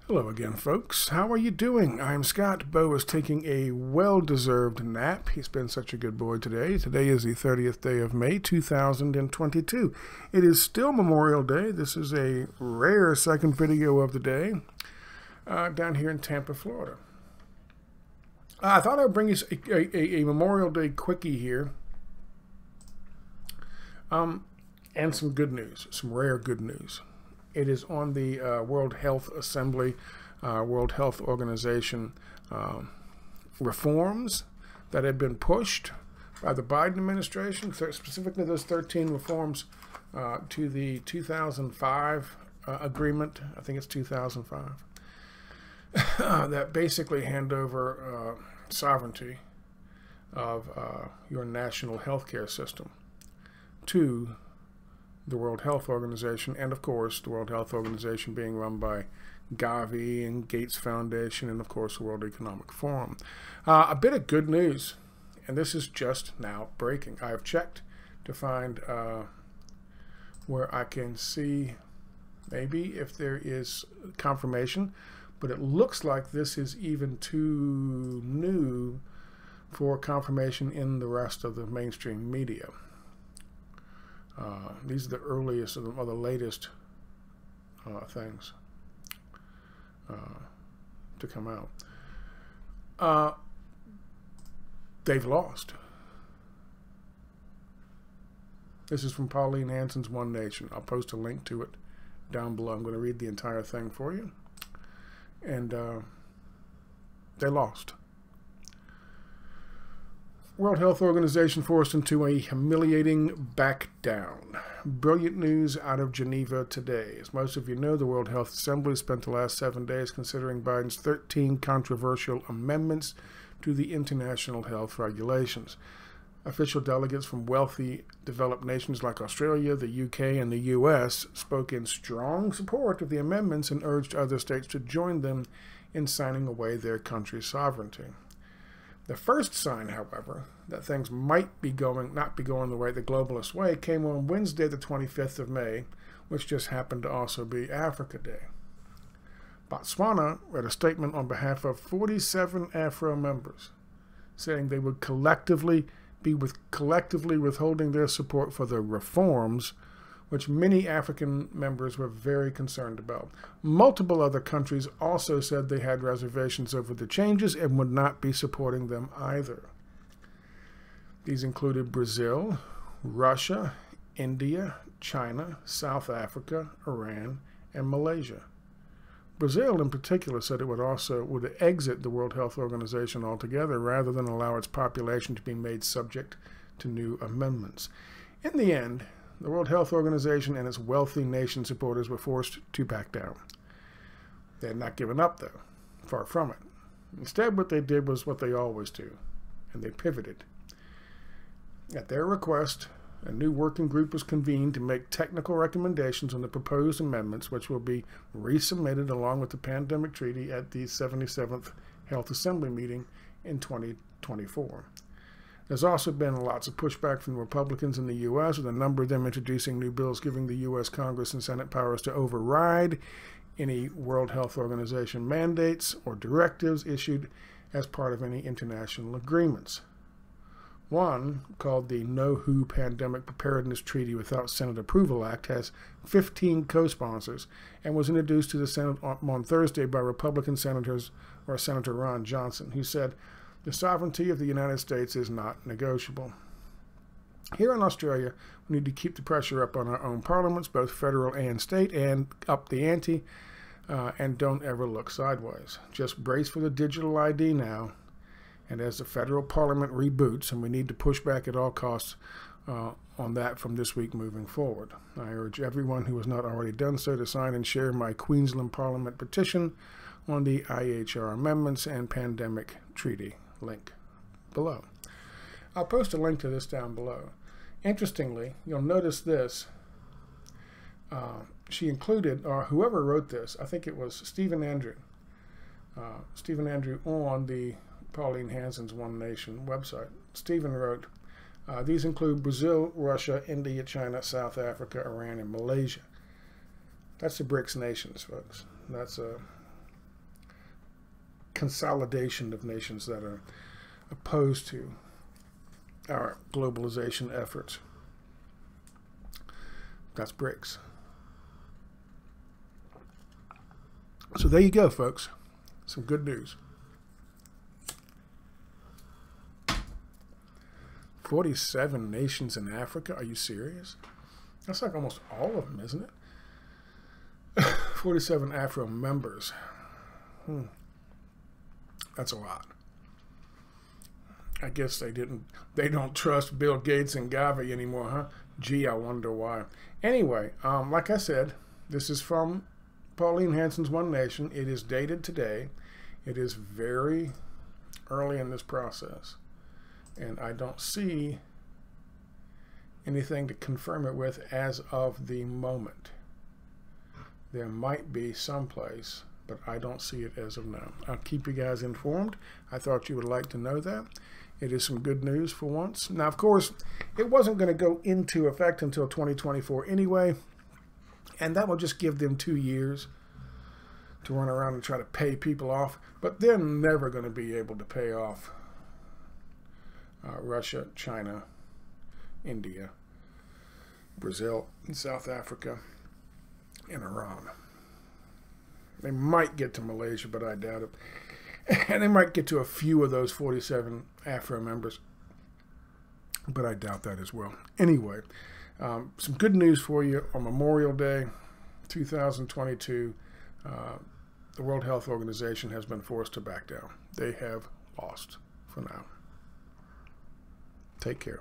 Hello again, folks. How are you doing? I'm Scott. Bo is taking a well-deserved nap. He's been such a good boy today. Today is the 30th day of May, 2022. It is still Memorial Day. This is a rare second video of the day down here in Tampa, Florida. I thought I'd bring you a Memorial Day quickie here and some good news, some rare good news. It is on the World Health Assembly, World Health Organization reforms that have been pushed by the Biden administration, specifically those 13 reforms to the 2005 agreement. I think it's 2005, that basically hand over sovereignty of your national healthcare system to the World Health Organization, and of course the World Health Organization being run by Gavi and Gates Foundation, and of course the World Economic Forum. A bit of good news, and this is just now breaking. I have checked to find where I can see maybe if there is confirmation, but it looks like this is even too new for confirmation in the rest of the mainstream media. These are the earliest or the latest things to come out. They've lost. This is from Pauline Hanson's One Nation. I'll post a link to it down below. I'm going to read the entire thing for you. And they lost. World Health Organization forced into a humiliating back down. Brilliant news out of Geneva today. As most of you know, the World Health Assembly spent the last 7 days considering Biden's 13 controversial amendments to the international health regulations. Official delegates from wealthy, developed nations like Australia, the UK, and the US spoke in strong support of the amendments and urged other states to join them in signing away their country's sovereignty. The first sign, however, that things might not be going the way the globalist way came on Wednesday, the 25th of May, which just happened to also be Africa Day. Botswana read a statement on behalf of 47 Afro members, saying they would collectively withholding their support for the reforms, which many African members were very concerned about. Multiple other countries also said they had reservations over the changes and would not be supporting them either. These included Brazil, Russia, India, China, South Africa, Iran, and Malaysia. Brazil in particular said it would exit the World Health Organization altogether rather than allow its population to be made subject to new amendments. In the end, the World Health Organization and its wealthy nation supporters were forced to back down. They had not given up, though. Far from it. Instead, what they did was what they always do, and they pivoted. At their request, a new working group was convened to make technical recommendations on the proposed amendments, which will be resubmitted along with the pandemic treaty at the 77th Health Assembly meeting in 2024. There's also been lots of pushback from Republicans in the U.S., with a number of them introducing new bills giving the U.S. Congress and Senate powers to override any World Health Organization mandates or directives issued as part of any international agreements. One, called the No WHO Pandemic Preparedness Treaty Without Senate Approval Act, has 15 co-sponsors and was introduced to the Senate on Thursday by Republican senators, or Senator Ron Johnson, who said, "The sovereignty of the United States is not negotiable." Here in Australia, we need to keep the pressure up on our own parliaments, both federal and state, and up the ante, and don't ever look sideways. Just brace for the digital ID now, and as the federal parliament reboots, and we need to push back at all costs on that from this week moving forward. I urge everyone who has not already done so to sign and share my Queensland Parliament petition on the IHR amendments and pandemic treaty. Link below. I'll post a link to this down below. Interestingly, you'll notice this. She included, or whoever wrote this, I think it was Stephen Andrew on the Pauline Hanson's One Nation website. Stephen wrote, these include Brazil, Russia, India, China, South Africa, Iran, and Malaysia. That's the BRICS nations, folks. That's consolidation of nations that are opposed to our globalization efforts. That's BRICS. So there you go, folks. Some good news. 47 nations in Africa? Are you serious? That's like almost all of them, isn't it? 47 Afro members. That's a lot. I guess they don't trust Bill Gates and Gavi anymore, huh? Gee, I wonder why. Anyway, like I said, this is from Pauline Hanson's One Nation. It is dated today. It is very early in this process. And I don't see anything to confirm it with as of the moment. There might be someplace, but I don't see it as of now. I'll keep you guys informed. I thought you would like to know that. It is some good news for once. Now, of course, it wasn't going to go into effect until 2024 anyway, and that will just give them 2 years to run around and try to pay people off, but they're never going to be able to pay off Russia, China, India, Brazil, and South Africa, and Iran. They might get to Malaysia, but I doubt it. And they might get to a few of those 47 Afro members, but I doubt that as well. Anyway, some good news for you on Memorial Day 2022. The World Health Organization has been forced to back down. They have lost for now. Take care.